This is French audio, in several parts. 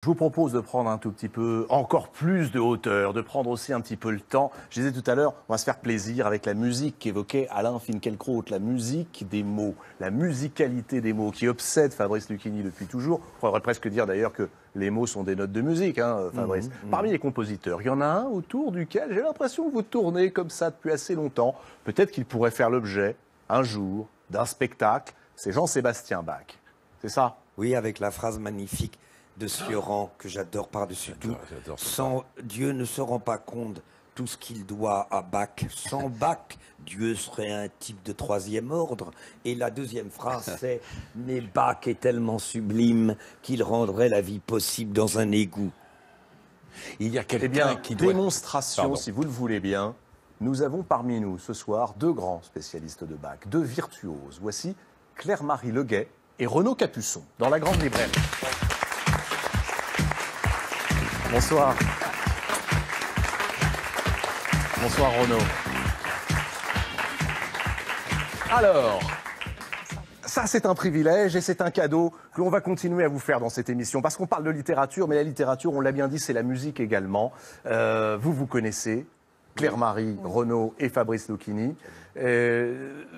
Je vous propose de prendre un tout petit peu, encore plus de hauteur, de prendre aussi un petit peu le temps. Je disais tout à l'heure, on va se faire plaisir avec la musique qu'évoquait Alain Finkielkraut, la musique des mots, la musicalité des mots qui obsède Fabrice Lucchini depuis toujours. On pourrait presque dire d'ailleurs que les mots sont des notes de musique, hein, Fabrice. Parmi les compositeurs, il y en a un autour duquel j'ai l'impression que vous tournez comme ça depuis assez longtemps. Peut-être qu'il pourrait faire l'objet, un jour, d'un spectacle. C'est Jean-Sébastien Bach. C'est ça? Oui, avec la phrase magnifique de Sioran, que j'adore par-dessus tout. Sans Dieu ne se rend pas compte tout ce qu'il doit à Bach. Sans Bach, Dieu serait un type de troisième ordre. Et la deuxième phrase, c'est « Mais Bach est tellement sublime qu'il rendrait la vie possible dans un égout. » Il y a quelqu'un qui doit... Démonstration, Pardon. si vous le voulez bien. Nous avons parmi nous ce soir deux grands spécialistes de Bach, deux virtuoses. Voici Claire-Marie Leguet et Renaud Capuçon dans la Grande Librairie. Bonsoir. Bonsoir Renaud. Alors, ça c'est un privilège et c'est un cadeau que l'on va continuer à vous faire dans cette émission. Parce qu'on parle de littérature, mais la littérature, on l'a bien dit, c'est la musique également. Vous connaissez Claire-Marie, Renaud et Fabrice Lucchini.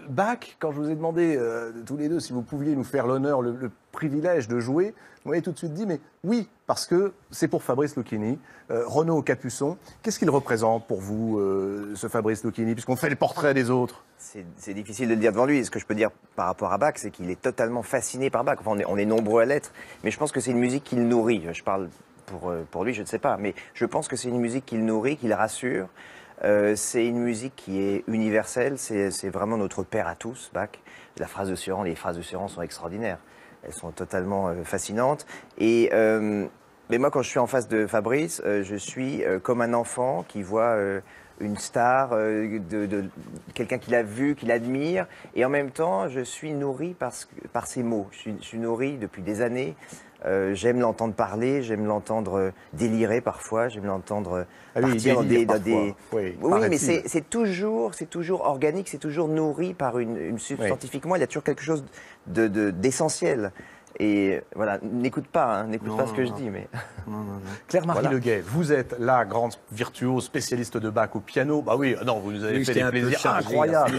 Bach, quand je vous ai demandé tous les deux si vous pouviez nous faire l'honneur, le privilège de jouer, vous m'avez tout de suite dit, mais oui, parce que c'est pour Fabrice Lucchini. Renaud Capuçon, qu'est-ce qu'il représente pour vous, ce Fabrice Lucchini, puisqu'on fait les portraits des autres? C'est difficile de le dire devant lui. Ce que je peux dire par rapport à Bach, c'est qu'il est totalement fasciné par Bach. Enfin, on est nombreux à l'être, mais je pense que c'est une musique qui le nourrit. Je parle pour lui, je ne sais pas, mais je pense que c'est une musique qui le nourrit, qui le rassure. C'est une musique qui est universelle, c'est vraiment notre père à tous, Bach. La phrase de Sioran, les phrases de Sioran sont extraordinaires. Elles sont totalement fascinantes. Mais moi, quand je suis en face de Fabrice, je suis comme un enfant qui voit une star, quelqu'un qu'il a vu, qu'il admire. Et en même temps, je suis nourri par ses mots. Je suis nourri depuis des années. J'aime l'entendre parler, j'aime l'entendre délirer parfois, j'aime l'entendre partir dans des... Oui, mais c'est toujours organique, c'est toujours nourri par une scientifiquement, il y a toujours quelque chose d'essentiel. Et voilà, n'écoute pas ce que je dis, mais... Claire-Marie Voilà. Leguet, vous êtes la grande virtuose spécialiste de Bach au piano. Bah oui, non, vous nous avez fait des plaisirs incroyables.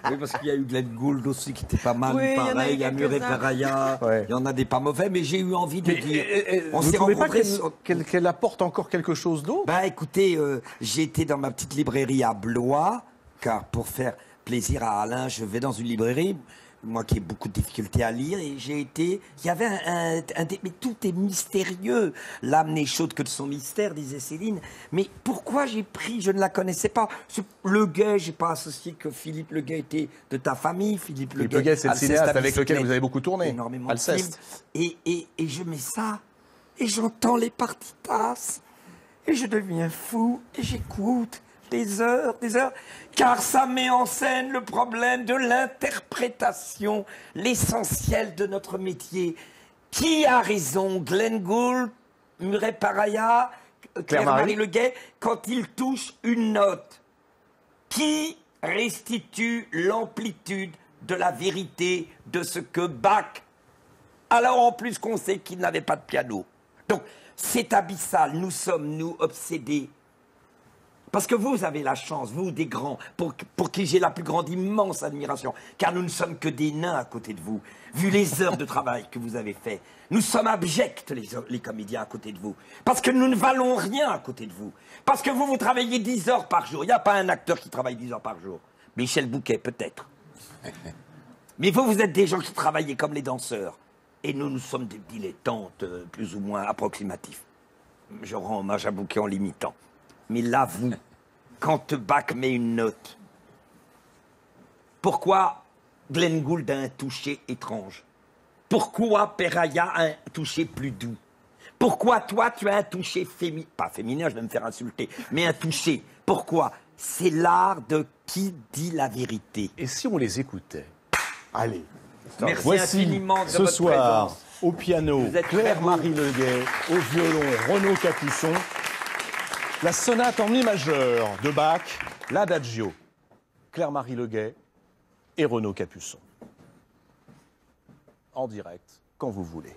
Oui, parce qu'il y a eu Glenn Gould aussi qui était pas mal, Oui, pareil, il y a Murray Peraya, Ouais. il y en a des pas mauvais, mais j'ai eu envie de dire... On s'est ne trouvez pas rencontrés qu'elle apporte encore quelque chose d'autre? Bah écoutez, j'ai été dans ma petite librairie à Blois, car pour faire plaisir à Alain, je vais dans une librairie, moi qui ai beaucoup de difficultés à lire, et j'ai été... Il y avait mais tout est mystérieux. L'âme n'est chaude que de son mystère, disait Céline. Mais pourquoi j'ai pris... Je ne la connaissais pas. Leguet, j'ai pas associé que Philippe Leguet était de ta famille. Philippe Leguet, c'est le Alceste cinéaste à avec lequel bicyclette, vous avez beaucoup tourné. énormément Alceste. de films. Et je mets ça, et j'entends les partitas, et je deviens fou, et j'écoute des heures, car ça met en scène le problème de l'interprétation, l'essentiel de notre métier. Qui a raison, Glenn Gould, Murray Peraya, Claire-Marie Leguet, quand il touche une note? Qui restitue l'amplitude de la vérité de ce que Bach... Alors en plus qu'on sait qu'il n'avait pas de piano. Donc c'est abyssal, nous sommes, nous, obsédés. Parce que vous avez la chance, vous, des grands, pour qui j'ai la plus grande, immense admiration, car nous ne sommes que des nains à côté de vous, vu les heures de travail que vous avez fait. Nous sommes abjects, les comédiens, à côté de vous, parce que nous ne valons rien à côté de vous, parce que vous travaillez 10 heures par jour. Il n'y a pas un acteur qui travaille 10 heures par jour. Michel Bouquet, peut-être. Mais vous êtes des gens qui travaillent comme les danseurs. Et nous sommes des dilettantes, plus ou moins approximatifs. Je rends hommage à Bouquet en l'imitant. Mais là, vous, quand Bach met une note, pourquoi Glenn Gould a un toucher étrange? Pourquoi Peraya a un toucher plus doux? Pourquoi toi, tu as un toucher féminin? Pas féminin, je vais me faire insulter, mais un toucher. Pourquoi? C'est l'art de qui dit la vérité. Et si on les écoutait? Allez. Merci Voici infiniment de ce votre soir présence. au piano Vous êtes très Claire-Marie Leguet, au violon Renaud Capuçon, la sonate en mi majeur de Bach, l'Adagio. Claire-Marie Leguet et Renaud Capuçon. En direct, quand vous voulez.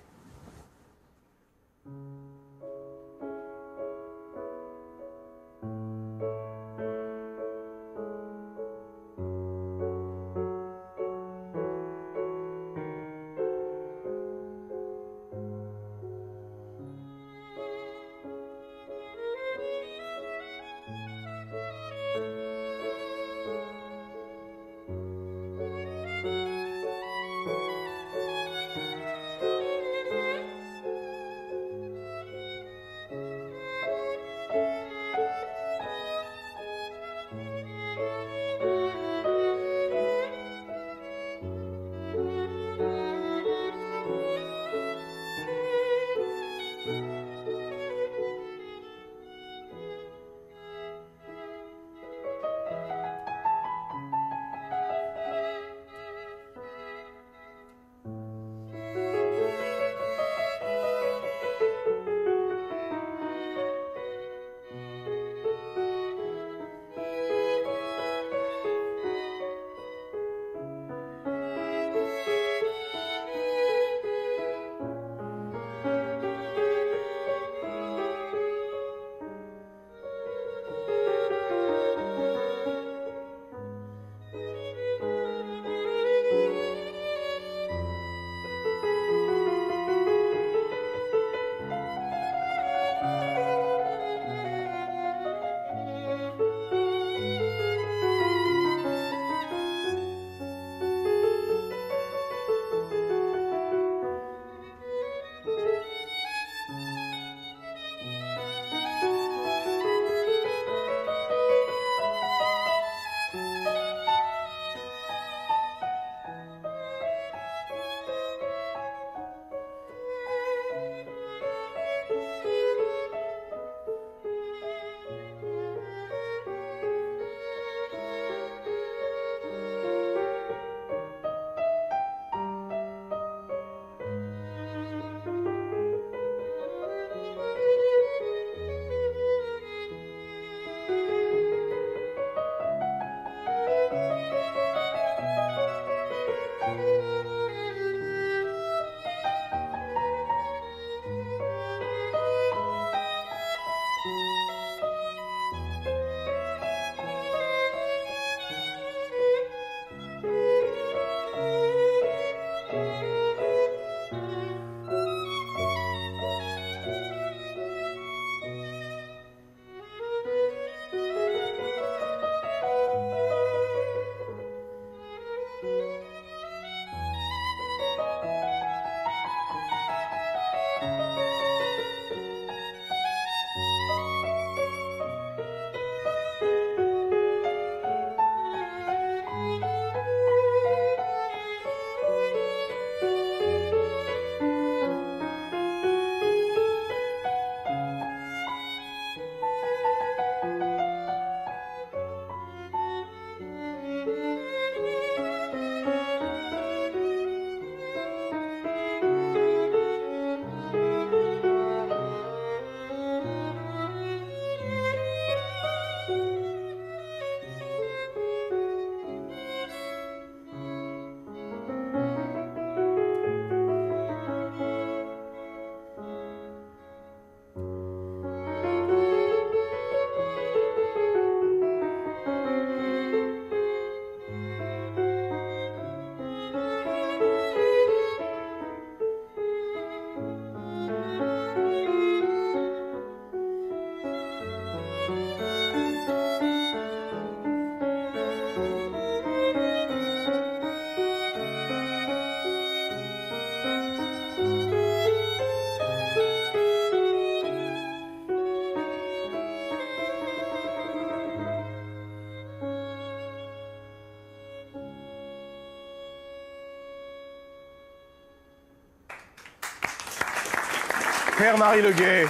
Claire-Marie Leguet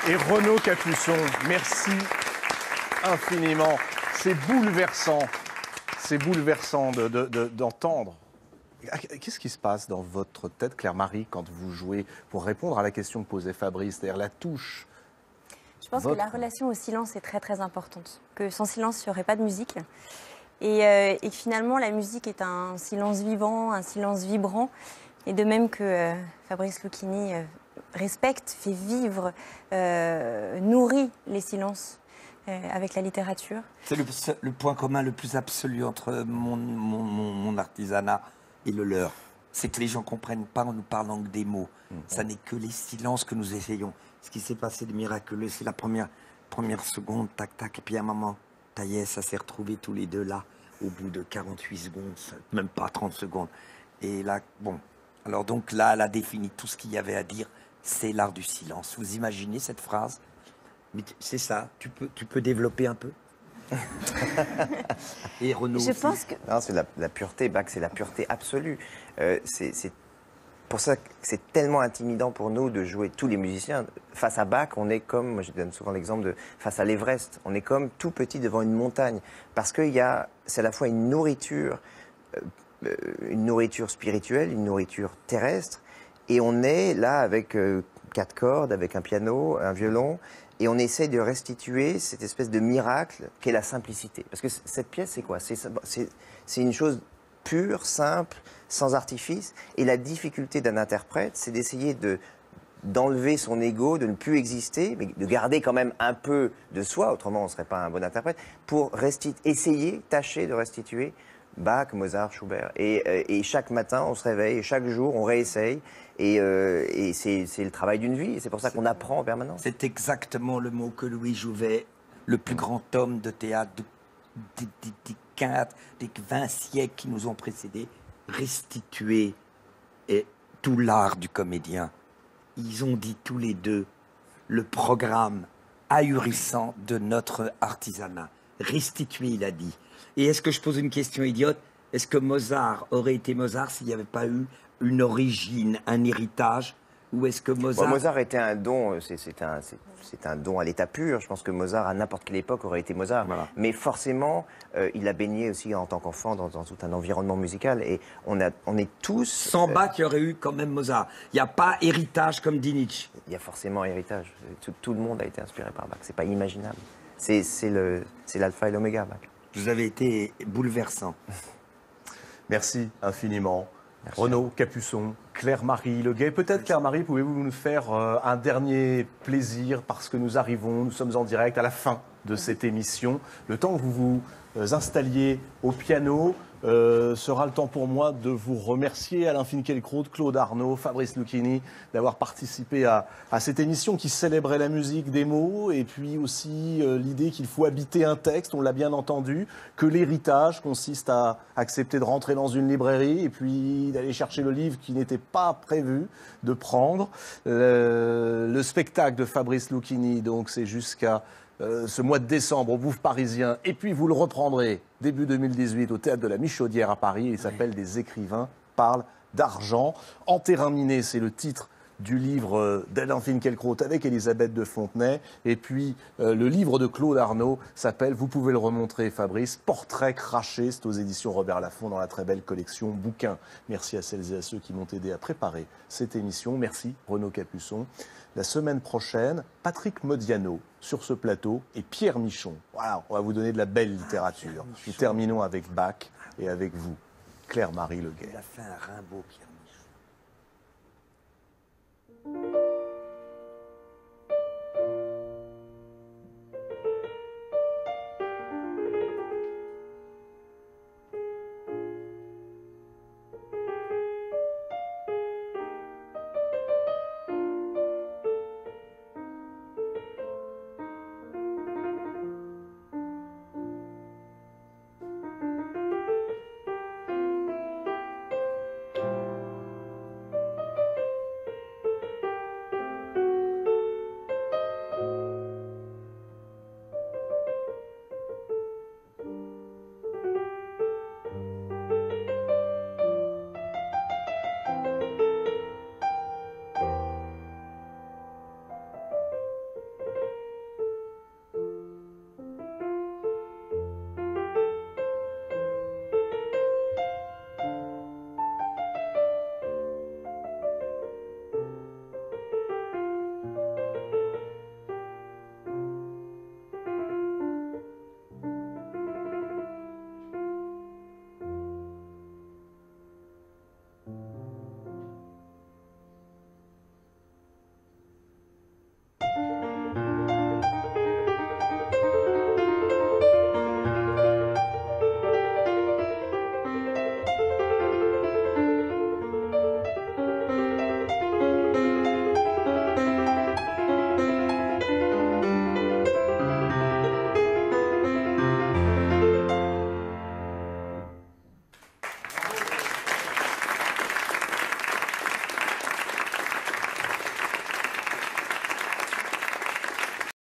et Renaud Capuçon, merci infiniment. C'est bouleversant d'entendre. Qu'est-ce qui se passe dans votre tête, Claire-Marie, quand vous jouez, pour répondre à la question que posait Fabrice, c'est-à-dire la touche? Je pense que la relation au silence est très très importante, que sans silence, il n'y aurait pas de musique. Et que finalement, la musique est un silence vivant, un silence vibrant. Et de même que Fabrice Lucchini respecte, fait vivre, nourrit les silences avec la littérature. C'est le point commun le plus absolu entre mon artisanat et le leur. C'est que les gens ne comprennent pas en nous parlant que des mots. Ça n'est que les silences que nous essayons. Ce qui s'est passé de miraculeux, c'est la première seconde, tac, tac, et puis à un moment, ça y est, ça s'est retrouvé tous les deux là, au bout de 48 secondes, même pas 30 secondes. Et là, bon, alors donc là, elle a défini tout ce qu'il y avait à dire, c'est l'art du silence. Vous imaginez cette phrase? Mais c'est ça, tu peux développer un peu? Et Renaud Je aussi. pense que... Non, c'est la pureté, Bach, c'est la pureté absolue. C'est pour ça que c'est tellement intimidant pour nous de jouer, tous les musiciens. Face à Bach, on est comme, moi je donne souvent l'exemple de face à l'Everest, on est comme tout petit devant une montagne. Parce que c'est à la fois une nourriture spirituelle, une nourriture terrestre, et on est là avec 4 cordes, avec un piano, un violon, et on essaie de restituer cette espèce de miracle qu'est la simplicité. Parce que cette pièce, c'est quoi? C'est une chose pure, simple, sans artifice. Et la difficulté d'un interprète, c'est d'essayer d'enlever son ego, de ne plus exister, mais de garder quand même un peu de soi, autrement on ne serait pas un bon interprète, pour tâcher de restituer Bach, Mozart, Schubert. Et chaque matin, on se réveille, et chaque jour, on réessaye. Et c'est le travail d'une vie. Et c'est pour ça qu'on apprend en permanence. C'est exactement le mot que Louis Jouvet, le plus grand homme de théâtre des 20 siècles qui nous ont précédés, restituer tout l'art du comédien. Ils ont dit tous les deux le programme ahurissant de notre artisanat. Restituer, il a dit. Et est-ce que je pose une question idiote? Est-ce que Mozart aurait été Mozart s'il n'y avait pas eu une origine, un héritage? Ou est-ce que Mozart... Mozart était un don, c'est un don à l'état pur. Je pense que Mozart, à n'importe quelle époque, aurait été Mozart. Voilà. Mais forcément, il a baigné aussi en tant qu'enfant dans tout un environnement musical. Et on est tous... Sans Bach, il y aurait eu quand même Mozart. Il n'y a pas héritage comme dit Nietzsche. Il y a forcément héritage. Tout le monde a été inspiré par Bach. C'est pas imaginable. C'est l'alpha et l'oméga, Bach. Vous avez été bouleversant. Merci infiniment. Renaud Capuçon, Claire-Marie Leguet. Peut-être, Claire-Marie, pouvez-vous nous faire un dernier plaisir parce que nous sommes en direct à la fin de cette émission. Le temps que vous vous installiez au piano sera le temps pour moi de vous remercier, Alain Finkielkraut, Claude Arnaud, Fabrice Lucchini, d'avoir participé à cette émission qui célébrait la musique des mots et puis aussi l'idée qu'il faut habiter un texte, on l'a bien entendu, que l'héritage consiste à accepter de rentrer dans une librairie et puis d'aller chercher le livre qui n'était pas prévu de prendre. Le spectacle de Fabrice Lucchini, donc c'est jusqu'à ce mois de décembre au Bouffe Parisien, et puis vous le reprendrez début 2018 au Théâtre de la Michaudière à Paris. Il s'appelle Des écrivains parlent d'argent. En terrain miné, c'est le titre du livre d'Alain Finkielkraut avec Elisabeth de Fontenay. Et puis le livre de Claude Arnaud s'appelle, vous pouvez le remontrer Fabrice, Portrait craché. C'est aux éditions Robert Laffont dans la très belle collection bouquins. Merci à celles et à ceux qui m'ont aidé à préparer cette émission. Merci Renaud Capuçon. La semaine prochaine, Patrick Modiano sur ce plateau et Pierre Michon. Voilà, on va vous donner de la belle littérature. Nous terminons avec Bach et avec vous, Claire-Marie Leguet. Il a fait un Rimbaud, Pierre Michon.